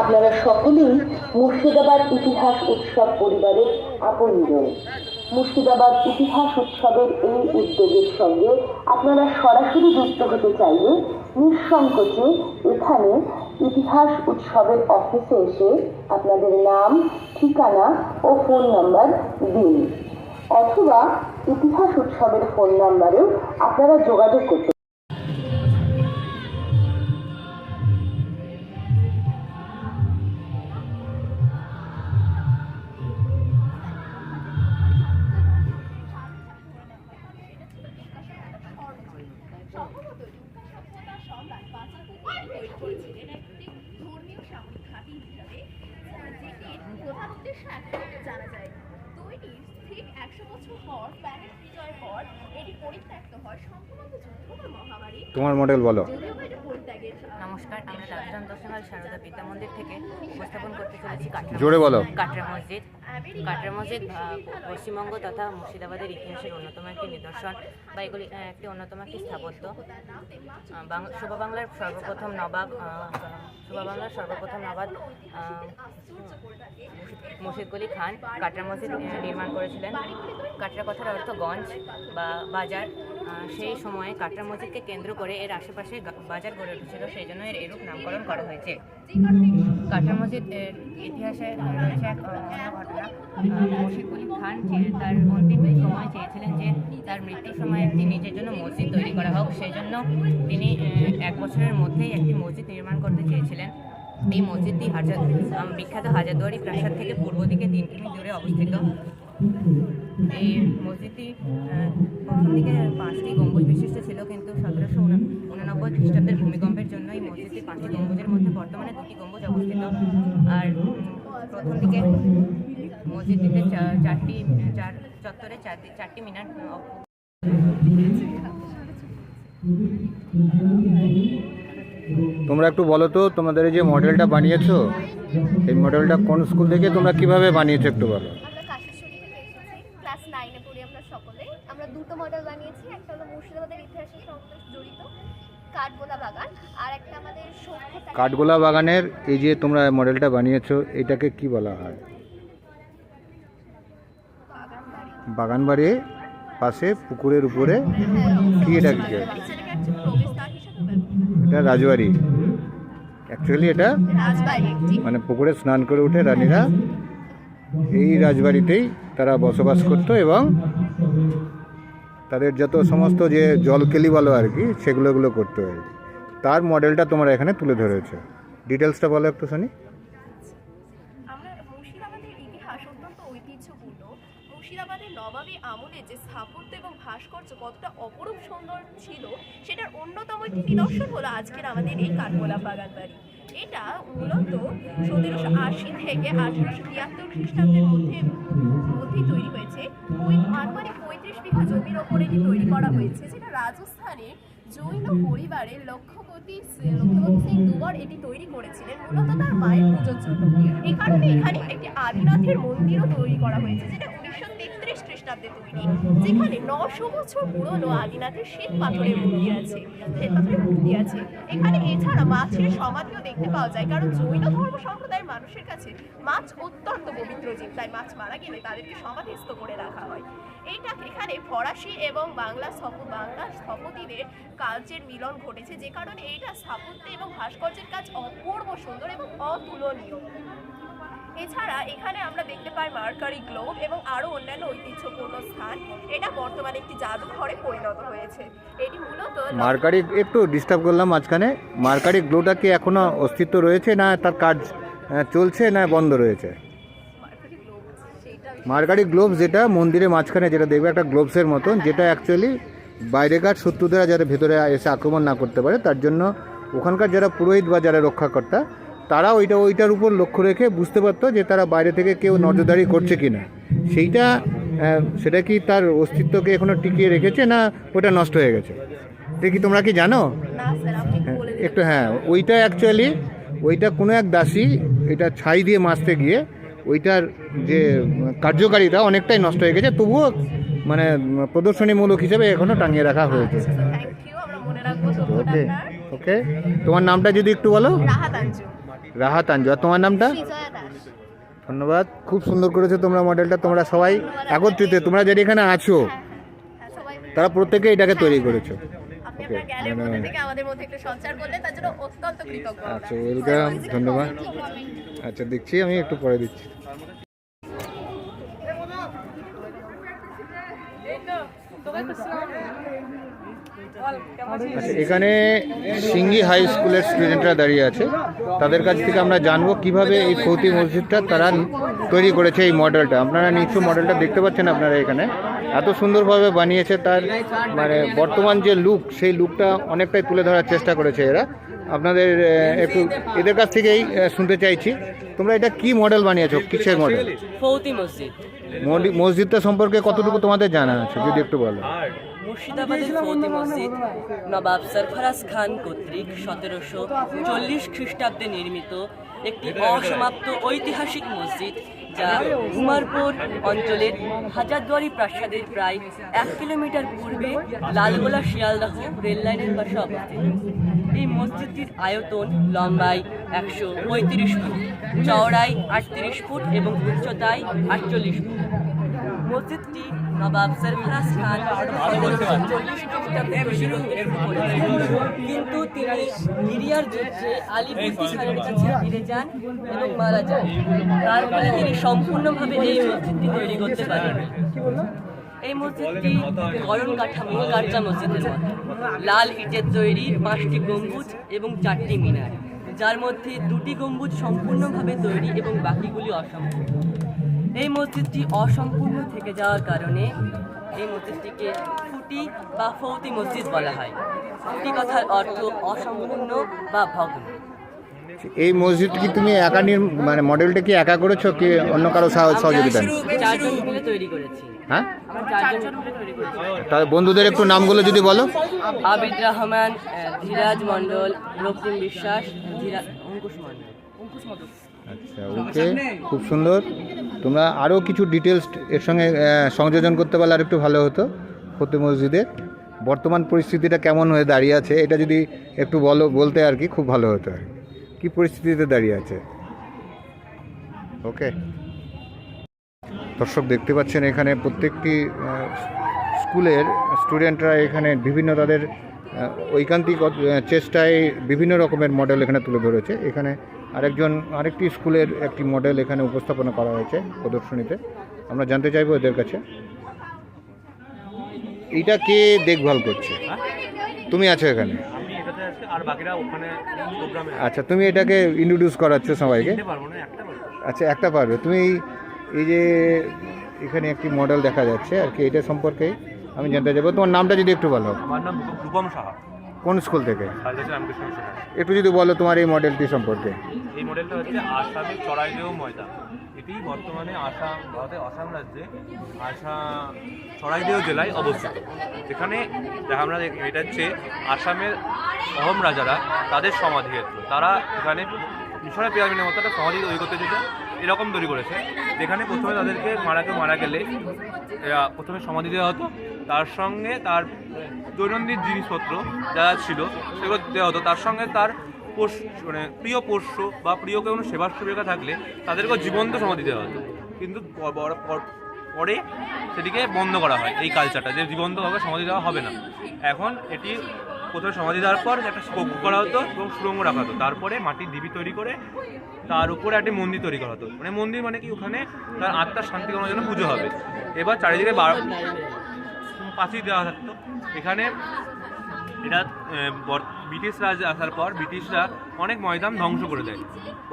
আপনারা সকলেই মুর্শিদাবাদ ইতিহাস উৎসব পরিবারের আপনজন। মুর্শিদাবাদ ইতিহাস উৎসবের এই উদ্যোগের সঙ্গে আপনারা সরাসরি যুক্ত হতে চাইলে নিঃসংকোচে এখানে ইতিহাস উৎসবের অফিসে এসে আপনাদের নাম, ঠিকানা ও ফোন নাম্বার দিন, অথবা ইতিহাস উৎসবের ফোন নাম্বারেও আপনারা যোগাযোগ করতে। তোমার মডেল বলো। নমস্কার, আমরা রাজধান দশমাল সারদা বিদ্যা মন্দির থেকে উপস্থাপন করতে চলেছি জোরে বলো। কাটরা মসজিদ। কাটরা মসজিদ পশ্চিমবঙ্গ তথা মুর্শিদাবাদের ইতিহাসের অন্যতম একটি নিদর্শন বা এগুলি একটি অন্যতম একটি স্থাপত্য। শোভা বাংলার সর্বপ্রথম নবাব মুর্শিদ কুলি খান কাটরা মসজিদ নির্মাণ করেছিলেন। কাটরা কথার অর্থ গঞ্জ বা বাজার। সেই সময়ে কাটরা মসজিদকে কেন্দ্র করে এর আশেপাশে বাজার গড়ে উঠেছিল, সেই জন্য এর এরূপ নামকরণ করা হয়েছে। কাটরা মসজিদ ইতিহাসে রয়েছে এক অন্য ঘটনা। মুর্শিদ কুলি খান তার অন্তিম সময় চেয়েছিলেন যে তার মৃত্যুর সময় একটি নিজের জন্য মসজিদ তৈরি করা হোক, সেই জন্য তিনি 1 বছরের মধ্যেই একটি মসজিদ নির্মাণ করতে চেয়েছিলেন। এই মসজিদটি বিখ্যাত হাজারদুয়ারি প্রাসাদ থেকে পূর্ব দিকে 3 কিমি দূরে অবস্থিত। এই মসজিদটি প্রথম দিকে 5টি গম্বুজ বিশিষ্ট ছিল, কিন্তু 1789 খ্রিস্টাব্দের ভূমিকম্পের জন্য এই মসজিদটি 5টি গম্বুজের মধ্যে বর্তমানে 2টি গম্বুজ অবস্থিত। আর প্রথম দিকে মসজিদটিতে চত্বরে 4টি মিনার। তোমরা একটু বলো তো, তোমাদের এই যে মডেলটা বানিয়েছো, এই মডেলটা কোন স্কুল থেকে তোমরা কিভাবে বানিয়েছো একটু বলো। আমরা কাশেশ্বরী থেকে এসেছি, ক্লাস 9-এ পড়ি আমরা সকলে। আমরা দুটো মডেল বানিয়েছি, একটা হলো মুর্শিদাবাদের ইতিহাসের সঙ্গে জড়িত কাঠগোলা বাগান, আর একটা আমাদের কাঠগোলা বাগানের এই যে তোমরা মডেলটা বানিয়েছো, এটাকে কি বলা হয়? বাগানবাড়ি পাশে পুকুরের উপরে কি এটা কি? এটা রাজবাড়ি। অ্যাকচুয়ালি এটা মানে পুকুরে স্নান করে উঠে রানীরা এই রাজবাড়িতেই তারা বসবাস করতো এবং তাদের যত সমস্ত যে জলকেলি বলো আর কি, সেগুলো করতে হয়। তার মডেলটা তোমরা এখানে তুলে ধরেছো। ডিটেলসটা বলো একটু শুনি। মুর্শিদাবাদের ইতিহাস অত্যন্ত ঐতিহ্যপূর্ণ। মুর্শিদাবাদের নবাবী আমলে যে স্থাপত্য এবং ভাস্কর্য কতটা অপরূপ সুন্দর ছিল, সেটার অন্যতম একটি নিদর্শন হলো আজকের আমাদের এই কাঠগোলা বাগান বাড়ি। এটা মূলত 1780 থেকে 1873 খ্রিস্টাব্দের মধ্যেই তৈরি হয়েছে। আনুমানিক 35 বিঘা জমির ওপরে তৈরি করা হয়েছে, যেটা রাজস্থানের জৈন পরিবারের লক্ষ্যপতি সিং দুবর এটি তৈরি করেছিলেন মূলত তার মায়ের পুজোর জন্য। এই কারণে এখানে একটি আদিনাথের মন্দিরও তৈরি করা হয়েছে, যেটা 1933 খ্রিস্টাব্দে তৈরি, যেখানে 900 বছর পুরনো আদিনাথের শ্বেত পাথরের মূর্তি আছে। এখানে এছাড়া মাছের সমাধিও দেখতে পাওয়া যায়, কারণ জৈন ধর্ম সম্প্রদায়ের মানুষের কাছে মাছ অত্যন্ত পবিত্র জীব, তাই মাছ মারা গেলে তাদেরকে সমাধিস্থ করে রাখা হয়। এখানে ফরাসি এবং বাংলা স্থপতিদের কাজের মিলন ঘটেছে, যে কারণে এইটা স্থাপত্য এবং ভাস্কর্যের কাজ অপূর্ব সুন্দর এবং অতুলনীয়। এছাড়া এখানে আমরা দেখতে পাই মার্কারি গ্লোব এবং আরও অন্যান্য ঐতিহ্যপূর্ণ স্থান। এটা বর্তমানে একটি জাদুঘরে পরিণত হয়েছে। এটি মূলত মার্কারি, একটু ডিস্টার্ব করলাম মাঝখানে, মার্কারি গ্লোবটা কি এখনো অস্তিত্ব রয়েছে, না তার কাজ চলছে, না বন্ধ রয়েছে? মার্কারি গ্লোব যেটা মন্দিরের মাঝখানে যেটা দেখবে একটা গ্লোবসের মতন, যেটা অ্যাকচুয়ালি বাইরেকার শত্রুদেরা যারা ভেতরে এসে আক্রমণ না করতে পারে তার জন্য ওখানকার যারা পুরোহিত বা যারা রক্ষাকর্তা তারা ওইটার উপর লক্ষ্য রেখে বুঝতে পারতো যে তারা বাইরে থেকে কেউ নজরদারি করছে কি না। সেটা কি তার অস্তিত্বকে এখনো টিকিয়ে রেখেছে, না ওটা নষ্ট হয়ে গেছে? এটা কি তোমরা কি জানো? একটু ওইটা অ্যাকচুয়ালি কোনো এক দাসী এটা ছাই দিয়ে মাজতে গিয়ে ওইটার যে কার্যকারিতা অনেকটাই নষ্ট হয়ে গেছে, তবুও মানে প্রদর্শনীমূলক হিসেবে এখনো টাঙিয়ে রাখা হয়েছে। ওকে, তোমার নামটা যদি একটু বলো। রাহাত আঞ্জু। আর তোমার নামটা? বিজয়া দাস। ধন্যবাদ, খুব সুন্দর করেছো তোমরা মডেলটা। তোমরা সবাই একত্রিত, তোমরা যেটা এখানে আছো সবাই তারা প্রত্যেকে এটাকে তৈরি করেছো। আপনি আপনার জ্ঞানের মধ্যে থেকে আমাদের মধ্যে একটু সঞ্চার করলে তার জন্য অত্যন্ত কৃতজ্ঞ আমরা। আচ্ছা, ওয়েলকাম, ধন্যবাদ। আচ্ছা, দেখছি আমি একটু পরে দিচ্ছি। আচ্ছা, এখানে সিঙ্গি হাই স্কুলের স্টুডেন্টরা দাঁড়িয়ে আছে, তাদের কাছ থেকে আমরা জানবো কিভাবে এই ফৌতি মসজিদটা তারা তৈরি করেছে এই মডেলটা। আপনারা নিশ্চয় মডেলটা দেখতে পাচ্ছেন, আপনারা এখানে এত সুন্দরভাবে বানিয়েছে, তার মানে বর্তমান যে লুক সেই লুকটা অনেকটাই তুলে ধরার চেষ্টা করেছে এরা। আপনাদের একটু এদের কাছ থেকেই শুনতে চাইছি, তোমরা এটা কি মডেল বানিয়েছো, কিসের মডেল? ফৌতি মসজিদ। মসজিদটা সম্পর্কে কতটুকু তোমাদের জানা আছে যদি একটু বলো। মুর্শিদাবাদের ফৌতি মসজিদ নবাব সরফরাজ খান কর্তৃক 1740 খ্রিস্টাব্দে নির্মিত একটি অসমাপ্ত ঐতিহাসিক মসজিদ, যা উমারপুর অঞ্চলের হাজারদুয়ারি প্রাসাদের প্রায় 1 কিলোমিটার পূর্বে লালগোলা শিয়ালদাহ রেল লাইনের পাশে অবস্থিত। এই মসজিদটির আয়তন লম্বায় 135 ফুট, চওড়ায় 38 ফুট এবং উচ্চতায় 48 ফুট। মসজিদটি নবাব সরফরাজ খান 1740 খ্রিস্টাব্দে তৈরি করতে শুরু করেছিলেন, কিন্তু তিনি সিরিয়ার যুদ্ধে আলী ব্রিটিশ খানের কাছে ফিরে যান এবং মারা যান। তার ফলে তিনি সম্পূর্ণভাবে এই মসজিদটি তৈরি করতে পারেন। এই মসজিদটি গড়ন কাঠামো কারজা মসজিদের মতো, লাল ইটের তৈরি 5টি গম্বুজ এবং 4টি মিনার, যার মধ্যে 2টি গম্বুজ সম্পূর্ণভাবে তৈরি এবং বাকিগুলি অসম্পূর্ণ। এই মসজিদটি অসম্পূর্ণ থেকে যাওয়ার কারণে এই মসজিদটিকে ফুটি বা ফৌতি মসজিদ বলা হয়। ফুটি কথার অর্থ অসম্পূর্ণ বা ভগ্ন। এই মসজিদ কি তুমি একা মানে মডেলটা কি একা করেছো কি অন্য কারো সহযোগিতা? 4জন মিলে তৈরি করেছি। হ্যাঁ, আমরা 4জন মিলে তৈরি করেছি। তাহলে বন্ধুদের একটু নামগুলো যদি বলো। আবিদ রহমান, ধীরাজ মণ্ডল, রক্তিম বিশ্বাস, অঙ্কুশ মণ্ডল। আচ্ছা, ওকে, খুব সুন্দর। তোমরা আরও কিছু ডিটেলস এর সঙ্গে সংযোজন করতে পারলে আর একটু ভালো হতো। ফৌতি মসজিদের বর্তমান পরিস্থিতিটা কেমন হয়ে দাঁড়িয়ে আছে এটা যদি একটু বলতে আর কি খুব ভালো হতো। আর কি পরিস্থিতিতে দাঁড়িয়ে আছে। ওকে, দর্শক দেখতে পাচ্ছেন এখানে প্রত্যেকটি স্কুলের স্টুডেন্টরা এখানে বিভিন্ন তাদের ঐকান্তিক চেষ্টায় বিভিন্ন রকমের মডেল এখানে তুলে ধরেছে। এখানে আরেকটি স্কুলের একটি মডেল এখানে উপস্থাপনা করা হয়েছে প্রদর্শনীতে। আমরা জানতে চাইবো এদের কাছে, এইটা কে দেখভাল করছে? তুমি আছো এখানে? আমি এটাতে আছি আর বাকিরা ওখানে প্রোগ্রামে। আচ্ছা, তুমি এটাকে ইন্ট্রোডিউস করাচ্ছ সবাইকে? দিতে পারবো না, একটা পারবো। আচ্ছা, একটা পারবে তুমি। এই যে এখানে একটি মডেল দেখা যাচ্ছে আর কি, এটা সম্পর্কে আমি জানতে চাইবো। তোমার নামটা যদি একটু বলো। আমার নাম রূপম সাহা, কোন স্কুল থেকে? রাজা রামকৃষ্ণ মিশন। একটু যদি বলো তোমার এই মডেলটি সম্পর্কে। এই মডেলটা হচ্ছে আসামের চড়াইদেও ময়দান। এটি বর্তমানে ভারতের আসাম রাজ্যে চড়াইদেও জেলায় অবস্থিত। যেখানে আমরা এটা হচ্ছে আসামের অহোম রাজারা তাদের সমাধিক্ষেত্র। তারা এখানে মিশরের পিরামিডের মতো একটা সমাধি তৈরি করতে যেত, এরকম তৈরি করেছে। যেখানে প্রথমে তাদেরকে মারা গেলে প্রথমে সমাধি দেওয়া হতো, তার সঙ্গে তার দৈনন্দিন জিনিসপত্র যারা ছিল সেগুলো দেওয়া হতো, তার সঙ্গে তার মানে প্রিয় পোষ্য বা প্রিয় কোনো সেবিকা থাকলে তাদেরকেও জীবন্ত সমাধি দেওয়া হতো। কিন্তু পরে সেটিকে বন্ধ করা হয়, এই কালচারটা যে জীবন্তভাবে সমাধি দেওয়া হবে না। এখন এটি প্রথমে সমাধি দেওয়ার পর একটা স্কোপ করা হতো এবং সুড়ঙ্গ রাখা হতো, তারপরে মাটির ঢিবি তৈরি করে তার উপরে একটি মন্দির তৈরি করা হতো। মানে মন্দির মানে কি, ওখানে তার আত্মার শান্তি করার জন্য পুজো হবে। এবার চারিদিকে পাঁচিল দেওয়া থাকতো। এখানে এটা ব্রিটিশরা আসার পর ব্রিটিশরা অনেক ময়দান ধ্বংস করে দেয়।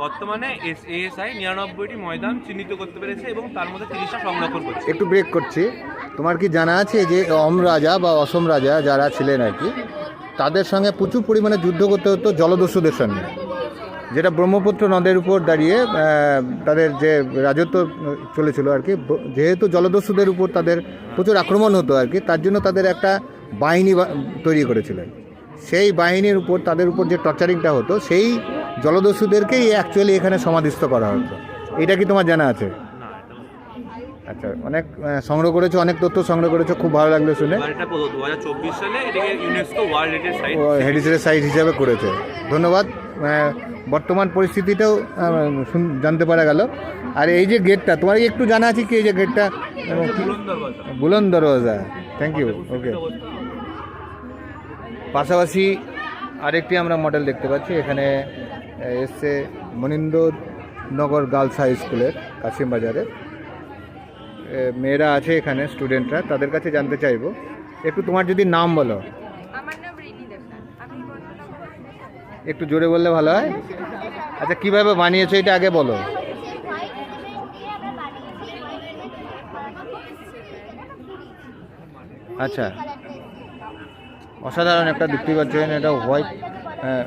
বর্তমানে এএসআই 99টি ময়দান চিহ্নিত করতে পেরেছে এবং তার মধ্যে 30টা সংরক্ষণ করছে। একটু ব্রেক করছি। তোমার কি জানা আছে যে অম রাজা বা অসম রাজা যারা ছিলেন আর কি, তাদের সঙ্গে প্রচুর পরিমাণে যুদ্ধ করতে হতো জলদস্যুদের সঙ্গে, যেটা ব্রহ্মপুত্র নদের উপর দাঁড়িয়ে তাদের যে রাজত্ব চলেছিল আর কি। যেহেতু জলদস্যুদের উপর তাদের প্রচুর আক্রমণ হতো আর কি, তার জন্য তাদের একটা বাহিনী তৈরি করেছিলেন। সেই বাহিনীর উপর তাদের উপর যে টর্চারিংটা হতো, সেই জলদস্যুদেরকেই অ্যাকচুয়ালি এখানে সমাধিস্থ করা হতো। এটা কি তোমার জানা আছে? আচ্ছা, অনেক সংগ্রহ করেছো, অনেক তথ্য সংগ্রহ করেছো, খুব ভালো লাগলো শুনে। এটা 2024 সালে এটাকে ইউনেস্কো ওয়ার্ল্ড হেরিটেজ সাইট হিসাবে করেছে। ধন্যবাদ। বর্তমান পরিস্থিতিটাও জানতে পারা গেল। আর এই যে গেটটা, তোমার কি একটু জানা আছে কি এই যে গেটটা? বুলন দরওয়াজা। Thank you. ওকে, পাশাপাশি আরেকটি আমরা মডেল দেখতে পাচ্ছি এখানে এসছে মনিন্দরনগর গার্লস হাই স্কুলের কাশিম বাজারে। মেয়েরা আছে এখানে, স্টুডেন্টরা, তাদের কাছে জানতে চাইবো একটু তোমার যদি নাম বলো। আমার নাম রিনি দেবনাথ, আমি বর্ণনগর। একটু জোরে বললে ভালো হয়। আচ্ছা, কিভাবে বানিয়েছো এটা আগে বলো। আচ্ছা, অসাধারণ একটা দেখতে পাচ্ছেন, এটা হোয়াইট। হ্যাঁ,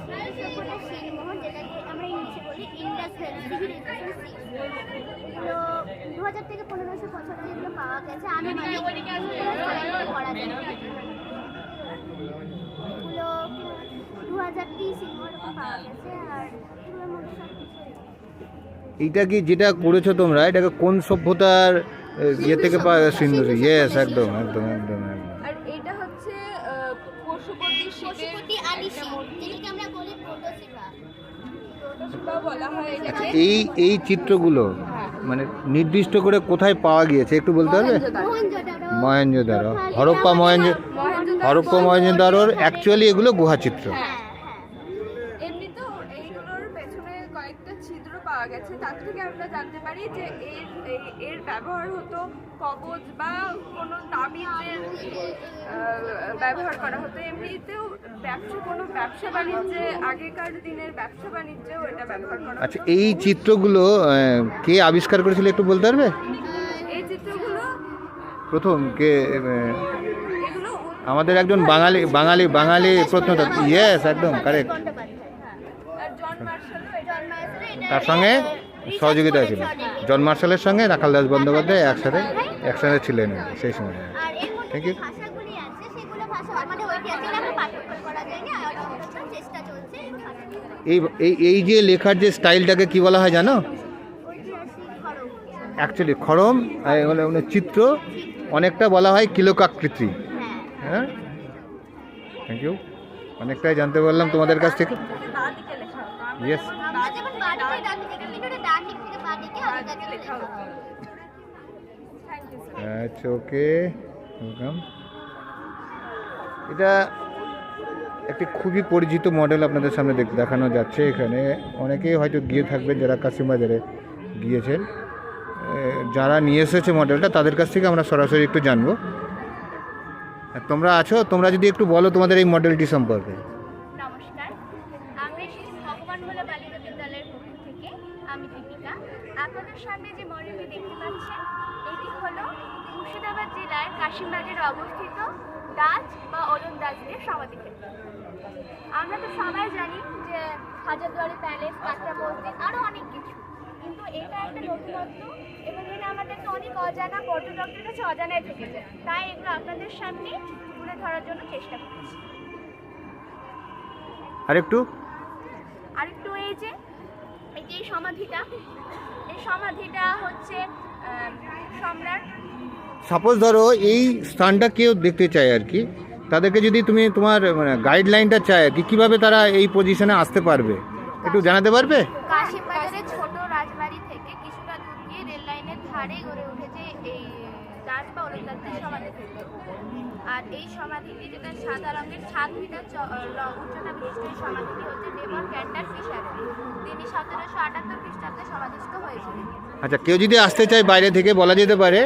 থেকে 1500 বছর যেগুলো পাওয়া গেছে আনুমানিক করা যায় এগুলো 2000টি সিংহ পাওয়া গেছে। আর এগুলোর মধ্যে এইটা কি যেটা করেছো তোমরা, এটাকে কোন সভ্যতার ইয়ে থেকে পাওয়া সিন্ধু? ইয়েস, একদম একদম একদম একদম। আর এটা হচ্ছে পশুপতি আলিশি, যেটাকে আমরা বলি প্রোটোসিভা বলা হয় আচ্ছা, এটাকে। এই চিত্রগুলো মানে নির্দিষ্ট করে কোথায় পাওয়া গিয়েছে একটু বলতে পারবে? মহেঞ্জোদারো, হরপ্পা মহেঞ্জোদারোর অ্যাকচুয়ালি এগুলো গুহাচিত্র। এমনিতেও এইগুলোর পেছনে কয়েকটা ছিদ্র পাওয়া গেছে, তার থেকে আমরা জানতে পারি যে এর ব্যবহার হতো কবচ বা কোনো তাবিজের ব্যবহার করা হতো। এমনিতেও কোনো ব্যবসা বাণিজ্যে, আগেকার দিনের ব্যবসা বাণিজ্যেও এটা ব্যবহার করা হতো। আচ্ছা, এই চিত্রগুলো কে আবিষ্কার করেছিল একটু বলতে পারবে? এই চিত্রগুলো প্রথম কে? এগুলো আমাদের একজন বাঙালি প্রত্নতত্ত্ব। ইয়েস, একদম কারেক্ট। জন মার্শালও তার সঙ্গে সহযোগিতা ছিল জন মার্শালের সঙ্গে রাখাল দাস বন্দ্যোপাধ্যায় একসাথে ছিলেন সেই সময়। আর এর মধ্যে থ্যাংক যে ইউ। ভাষাগুলি আছে সেগুলো ভাষা আমাদের ঐতিহাসিক আমরা পাঠ্য করা যায়নি, আর অন্তত চেষ্টা চলছে এই যে লেখার যে স্টাইলটাকে কি বলা হয় জানো? ঐতিহাসিক খরচ। অ্যাকচুয়ালি খড়ম চিত্র, অনেকটা বলা হয় কিলোকাকৃতি। হ্যাঁ, থ্যাংক ইউ। অনেকটাই জানতে পারলাম তোমাদের কাছ থেকে। ইয়েস, আমরা যেমন বাড়িতে ডান দিকে, কিন্তু এটা ডান দিক থেকে বাঁ দিকে আলাদা করে লেখা হতো। আচ্ছা, ওকে, ওয়েলকাম। এটা একটি খুবই পরিচিত মডেল আপনাদের সামনে দেখানো যাচ্ছে। এখানে অনেকেই হয়তো গিয়ে থাকবেন যারা কাশিম বাজারে গিয়েছেন। যারা নিয়ে এসেছে মডেলটা তাদের কাছ থেকে আমরা সরাসরি একটু জানবো। তোমরা আছো, তোমরা যদি একটু বলো তোমাদের এই মডেলটি সম্পর্কে। নমস্কার, আমি শ্রী ভগবানগোলা বালিকা বিদ্যালয়ের পক্ষ থেকে আমি দীপিকা। আপনাদের সামনে যে মডেলটি দেখতে পাচ্ছেন, এটি হলো মুর্শিদাবাদ জেলার কাশিমবাজারে অবস্থিত দাস বা ওলন্দাজদের সমাধিক্ষেত্র। আমরা তো সবাই জানি যে হাজারদুয়ারি প্যালেস, কাটরা মসজিদ, আরও অনেক কিছু, কিন্তু এটা একটা নতুনত্ব এবং এটা আমাদেরকে অনেক অজানা, পর্যটকদের কাছে অজানায় থেকে যায়। তাই এগুলো আপনাদের সামনে তুলে ধরার জন্য চেষ্টা করছি। আরেকটু এই যে এই সমাধিটা হচ্ছে সম্রাট। সাপোজ ধরো এই স্থানটা কেউ দেখতে চায় আর কি, তাদেরকে যদি তুমি তোমার গাইডলাইনটা চায় আর কি, কীভাবে তারা এই পজিশনে আসতে পারবে একটু জানাতে পারবে? কাশিমবাজারের ছোট রাজবাড়ি থেকে কিছুটা দূর গিয়ে রেল লাইনের ধারে গড়ে উঠেছে এই দাস বা ওলন্দাজদের সমাধিক্ষেত্র। আর এই সমাধিটি, যেটা সাদা রঙের 7 মিটার উচ্চতা বিশিষ্ট এই সমাধিটি হচ্ছে ডেমন ক্যান্টার ফিশার। তিনি 1778 খ্রিস্টাব্দে সমাধিস্থ হয়েছিলেন। আচ্ছা, কেউ যদি আসতে চায় বাইরে থেকে, বলা যেতে পারে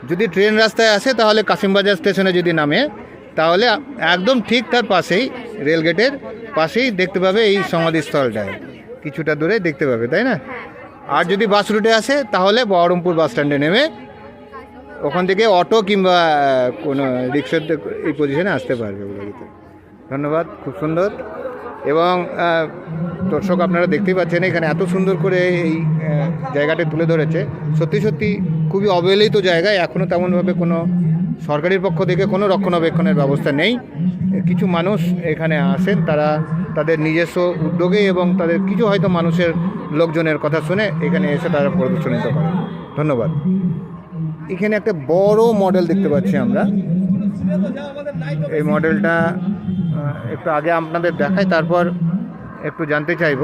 যদি ট্রেন রাস্তায় আসে তাহলে কাশিমবাজার স্টেশনে যদি নামে তাহলে একদম ঠিক তার পাশেই, রেলগেটের পাশেই দেখতে পাবে এই সমাধিস্থলটায়, কিছুটা দূরে দেখতে পাবে, তাই না? আর যদি বাস রুটে আসে তাহলে বহরমপুর বাস স্ট্যান্ডে নেমে ওখান থেকে অটো কিংবা কোনো রিক্সার এই পজিশনে আসতে পারবে বলে। ধন্যবাদ, খুব সুন্দর। এবং দর্শক আপনারা দেখতেই পাচ্ছেন এখানে এত সুন্দর করে এই জায়গাটা তুলে ধরেছে। সত্যি সত্যি খুবই অবহেলিত জায়গায়, এখনও তেমনভাবে কোনো সরকারের পক্ষ থেকে কোনো রক্ষণাবেক্ষণের ব্যবস্থা নেই। কিছু মানুষ এখানে আসেন, তারা তাদের নিজস্ব উদ্যোগে এবং তাদের কিছু হয়তো মানুষের লোকজনের কথা শুনে এখানে এসে তারা প্রদর্শনিত করে। ধন্যবাদ। এখানে একটা বড় মডেল দেখতে পাচ্ছি আমরা। এই মডেলটা একটু আগে আপনাদের দেখাই, তারপর একটু জানতে চাইব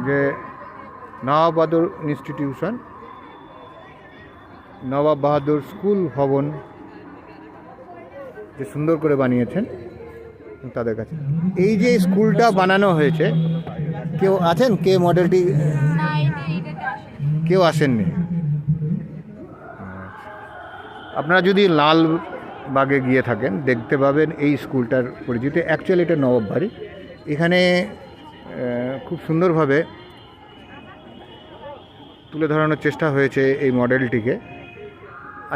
যে নবাব বাহাদুর ইনস্টিটিউশন, নবাব বাহাদুর স্কুল ভবন যে সুন্দর করে বানিয়েছেন তাদের কাছে। এই যে স্কুলটা বানানো হয়েছে, কেউ আছেন কে মডেলটি? কেউ আসেননি। আপনারা যদি লালবাগে গিয়ে থাকেন দেখতে পাবেন এই স্কুলটার পরিচিতি। অ্যাকচুয়ালি এটা নবাব বাড়ি। এখানে খুব সুন্দরভাবে তুলে ধরানোর চেষ্টা হয়েছে এই মডেলটিকে।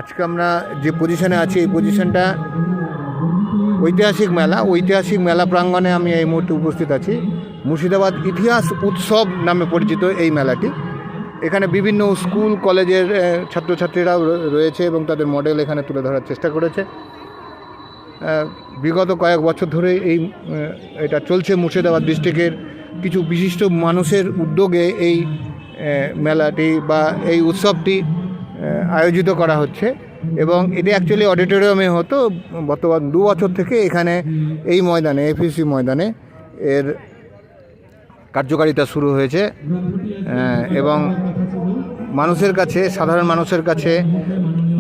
আজকে আমরা যে পজিশনে আছি এই পজিশনটা ঐতিহাসিক মেলা প্রাঙ্গণে আমি এই মুহূর্তে উপস্থিত আছি। মুর্শিদাবাদ ইতিহাস উৎসব নামে পরিচিত এই মেলাটি। এখানে বিভিন্ন স্কুল কলেজের ছাত্রছাত্রীরাও রয়েছে এবং তাদের মডেল এখানে তুলে ধরার চেষ্টা করেছে। বিগত কয়েক বছর ধরে এটা চলছে। মুর্শিদাবাদ ডিস্ট্রিক্টের কিছু বিশিষ্ট মানুষের উদ্যোগে এই মেলাটি বা এই উৎসবটি আয়োজিত করা হচ্ছে এবং এটি অ্যাকচুয়ালি অডিটোরিয়ামে হতো। বর্তমান 2 বছর থেকে এখানে এই ময়দানে, এফিসি ময়দানে এর কার্যকারিতা শুরু হয়েছে এবং মানুষের কাছে, সাধারণ মানুষের কাছে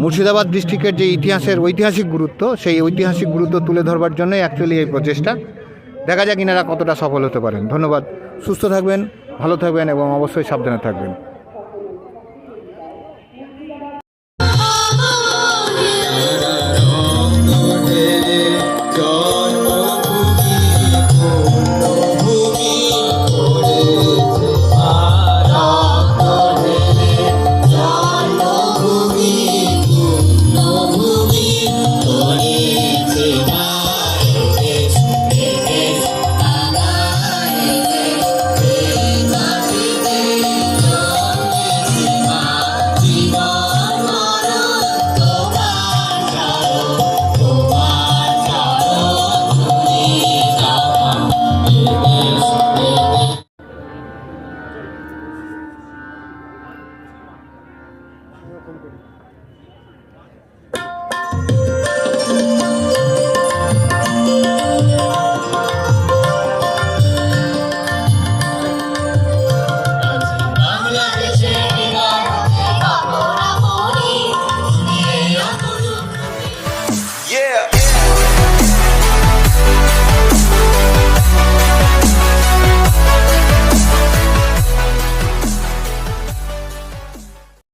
মুর্শিদাবাদ ডিস্ট্রিক্টের যে ঐতিহাসিক গুরুত্ব, সেই ঐতিহাসিক গুরুত্ব তুলে ধরবার জন্যই অ্যাকচুয়ালি এই প্রচেষ্টা। দেখা যাক ইনারা কতটা সফল হতে পারেন। ধন্যবাদ। সুস্থ থাকবেন, ভালো থাকবেন এবং অবশ্যই সাবধানে থাকবেন।